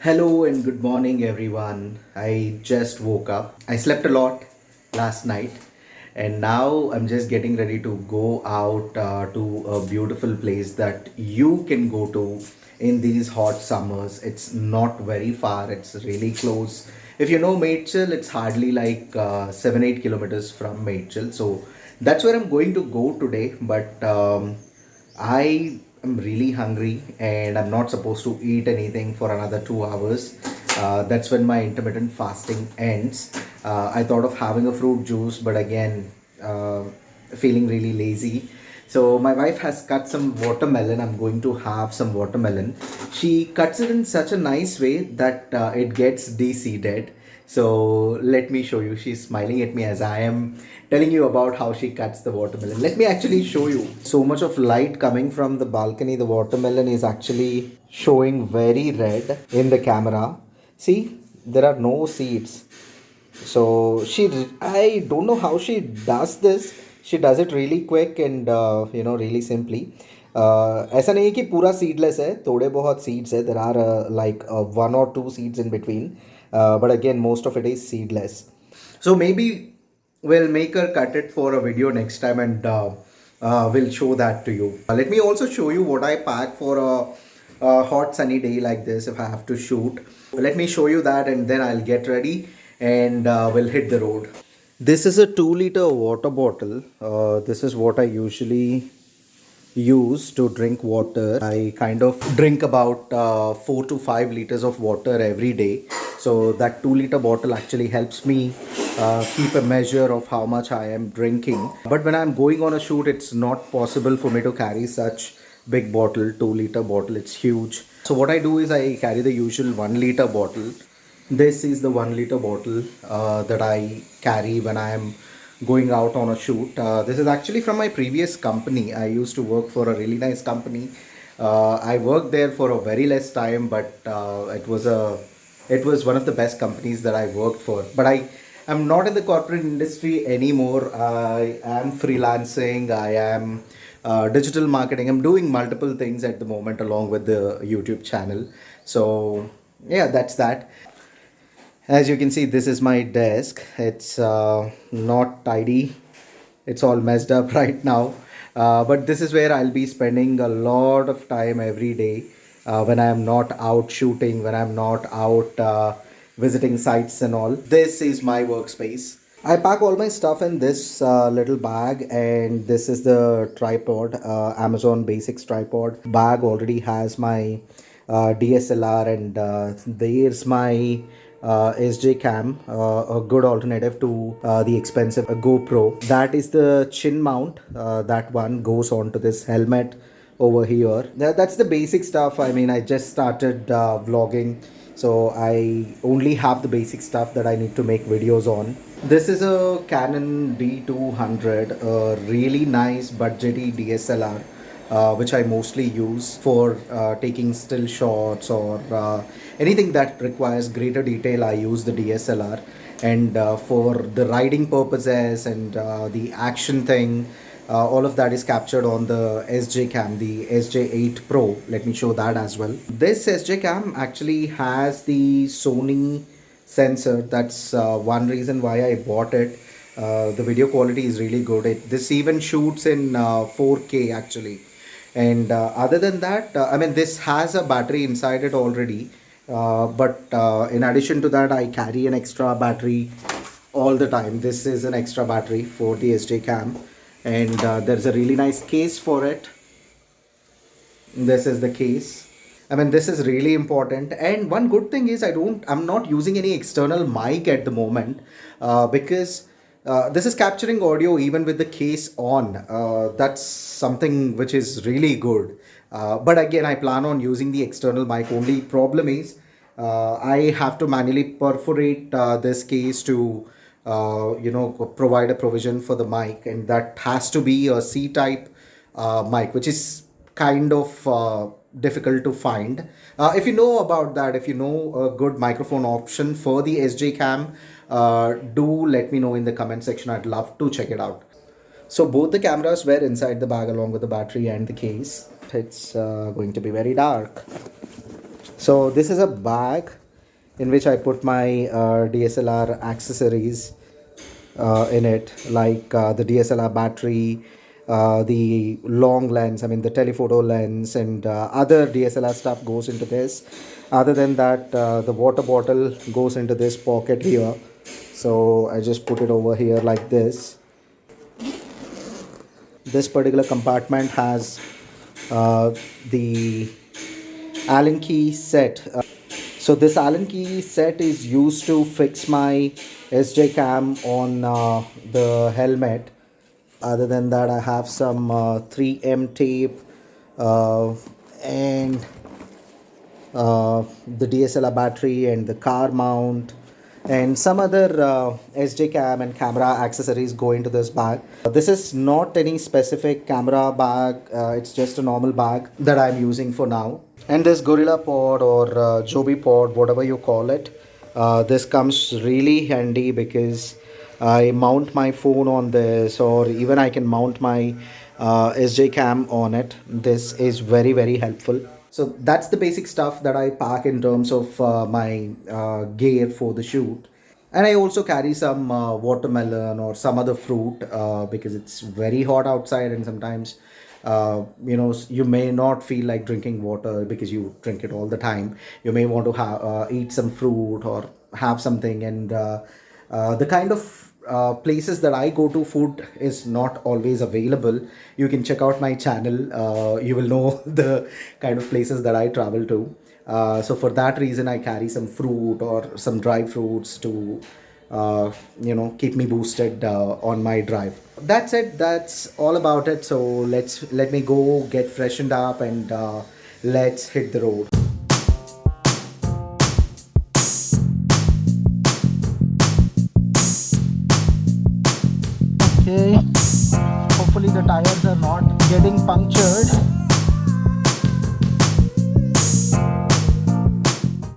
Hello and good morning, everyone. I just woke up. I slept a lot last night, and now I'm just getting ready to go out to a beautiful place that you can go to in these hot summers. It's not very far, it's really close. If you know Maidchil, it's hardly like 7 8 kilometers from Maidchil. So that's where I'm going to go today. But I am really hungry and I'm not supposed to eat anything for another 2 hours. That's when my intermittent fasting ends. I thought of having a fruit juice, but again, feeling really lazy. So my wife has cut some watermelon. I'm going to have some watermelon. She cuts it in such a nice way that it gets de-seeded. So let me show you. She's smiling at me as I am telling you about how she cuts the watermelon. Let me actually show you. So much of light coming from the balcony. The watermelon is actually showing very red in the camera. See, there are no seeds. So I don't know how she does this. She does it really quick and really simply. ऐसा नहीं है कि पूरा seedless है, थोड़े बहुत seeds है. There are like one or two seeds in between, but again most of it is seedless. So maybe we'll make her cut it for a video next time, and we'll show that to you. Let me also show you what I pack for a hot sunny day like this if I have to shoot. Let me show you that, and then I'll get ready and we'll hit the road. This is a 2 liter water bottle. This is what I usually use to drink water. I kind of drink about 4 to 5 liters of water every day. So that 2 liter bottle actually helps me keep a measure of how much I am drinking. But when I'm going on a shoot, it's not possible for me to carry such big bottle, 2 liter bottle. It's huge. So what I do is I carry the usual 1 liter bottle. This is the 1 liter bottle that I carry when I am going out on a shoot. This is actually from my previous company. I used to work for a really nice company. I worked there for a very less time, but it was one of the best companies that I worked for. But I am not in the corporate industry anymore. I am freelancing. I am digital marketing. I'm doing multiple things at the moment along with the YouTube channel. So yeah, that's that. As you can see, this is my desk. It's not tidy. It's all messed up right now. But this is where I'll be spending a lot of time every day when I am not out shooting, when I'm not out visiting sites and all. This is my workspace. I pack all my stuff in this little bag, and this is the tripod, Amazon Basics tripod. Bag already has my DSLR, and there's my SJ cam, a good alternative to the expensive GoPro. That is the chin mount. That one goes onto this helmet over here. That's the basic stuff. I mean, I just started vlogging, so I only have the basic stuff that I need to make videos on. This is a Canon D200, a really nice budgety DSLR, which I mostly use for taking still shots or anything that requires greater detail. I use the DSLR, and for the riding purposes and the action thing, all of that is captured on the SJ cam, the SJ8 Pro. Let me show that as well. This SJ cam actually has the Sony sensor. That's one reason why I bought it. The video quality is really good. This even shoots in 4K actually. And other than that, I mean, this has a battery inside it already. But in addition to that, I carry an extra battery all the time. This is an extra battery for the SJ cam, and there's a really nice case for it. This is the case. I mean, this is really important. And one good thing is I'm not using any external mic at the moment because this is capturing audio even with the case on. That's something which is really good. But again, I plan on using the external mic. Only problem is I have to manually perforate this case to provide a provision for the mic, and that has to be a C-type mic, which is kind of difficult to find. If you know about that, if you know a good microphone option for the SJ cam, do let me know in the comment section. I'd love to check it out. So both the cameras were inside the bag along with the battery and the case. It's going to be very dark. So this is a bag in which I put my DSLR accessories in it, like the DSLR battery, the long lens, I mean the telephoto lens, and other DSLR stuff goes into this. Other than that, the water bottle goes into this pocket here. So I just put it over here like this. This particular compartment has the Allen key set. So this Allen key set is used to fix my SJ cam on the helmet. Other than that, I have some 3M tape uh, and the DSLR battery and the car mount and some other SJ cam and camera accessories go into this bag. This is not any specific camera bag, it's just a normal bag that I'm using for now. And this Gorilla Pod or Joby Pod, whatever you call it, this comes really handy because I mount my phone on this, or even I can mount my SJ cam on it. This is very, very helpful. So that's the basic stuff that I pack in terms of my gear for the shoot. And I also carry some watermelon or some other fruit because it's very hot outside, and sometimes you may not feel like drinking water because you drink it all the time. You may want to eat some fruit or have something, and the kind of places that I go to, food is not always available. You can check out my channel. You will know the kind of places that I travel to. So for that reason, I carry some fruit or some dry fruits to, keep me boosted on my drive. That's it. That's all about it. So let me go get freshened up and let's hit the road. Okay. Hopefully the tires are not getting punctured.